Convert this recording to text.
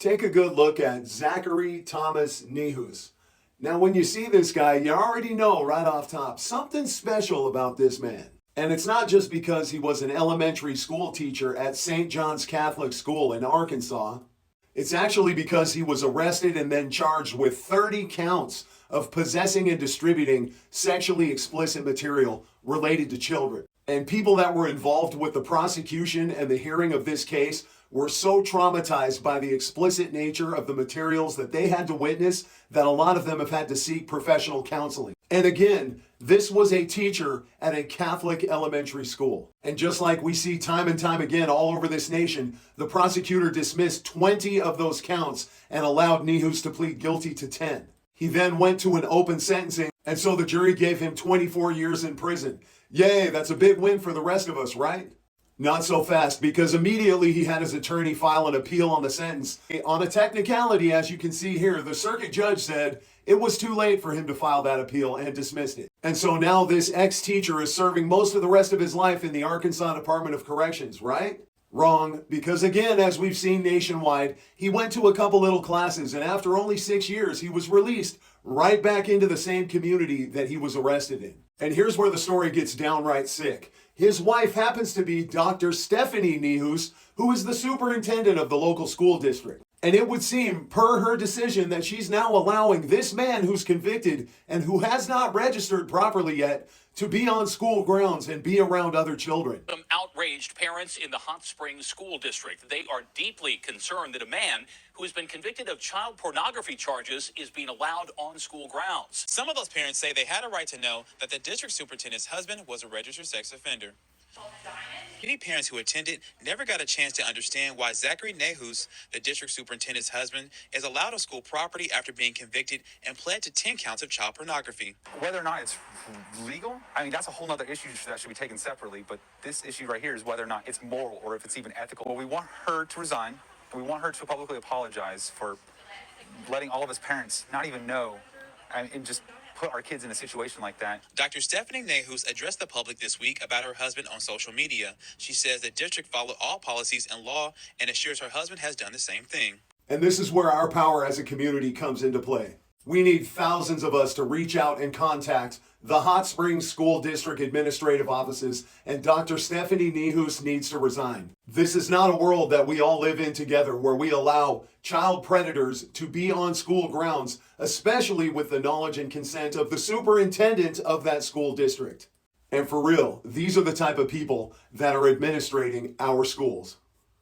Take a good look at Zachary Thomas Nehus. Now, when you see this guy, you already know right off top something special about this man. And it's not just because he was an elementary school teacher at St. John's Catholic School in Arkansas. It's actually because he was arrested and then charged with 30 counts of possessing and distributing sexually explicit material related to children. And people that were involved with the prosecution and the hearing of this case were so traumatized by the explicit nature of the materials that they had to witness that a lot of them have had to seek professional counseling. And again, this was a teacher at a Catholic elementary school. And just like we see time and time again all over this nation, the prosecutor dismissed 20 of those counts and allowed Nehus to plead guilty to 10. He then went to an open sentencing, and so the jury gave him 24 years in prison. Yay, that's a big win for the rest of us, right? Not so fast, because immediately he had his attorney file an appeal on the sentence. On a technicality, as you can see here, the circuit judge said it was too late for him to file that appeal and dismissed it. And so now this ex-teacher is serving most of the rest of his life in the Arkansas Department of Corrections, right? Wrong, because again, as we've seen nationwide, he went to a couple little classes, and after only 6 years, he was released right back into the same community that he was arrested in. And here's where the story gets downright sick. His wife happens to be Dr. Stephanie Nehus, who is the superintendent of the local school district. And it would seem, per her decision, that she's now allowing this man who's convicted and who has not registered properly yet to be on school grounds and be around other children. Some outraged parents in the Hot Springs School District. They are deeply concerned that a man who has been convicted of child pornography charges is being allowed on school grounds. Some of those parents say they had a right to know that the district superintendent's husband was a registered sex offender. Many parents who attended never got a chance to understand why Zachary Nehus, the district superintendent's husband, is allowed on school property after being convicted and pled to 10 counts of child pornography. Whether or not it's legal, I mean, that's a whole other issue that should be taken separately. But this issue right here is whether or not it's moral or if it's even ethical. Well, we want her to resign. And we want her to publicly apologize for letting all of his parents not even know and just put our kids in a situation like that. Dr. Stephanie Nehus addressed the public this week about her husband on social media. She says the district followed all policies and law and assures her husband has done the same thing. And this is where our power as a community comes into play. We need thousands of us to reach out and contact the Hot Springs School District administrative offices, and Dr. Stephanie Nehus needs to resign. This is not a world that we all live in together where we allow child predators to be on school grounds, especially with the knowledge and consent of the superintendent of that school district. And for real, these are the type of people that are administrating our schools.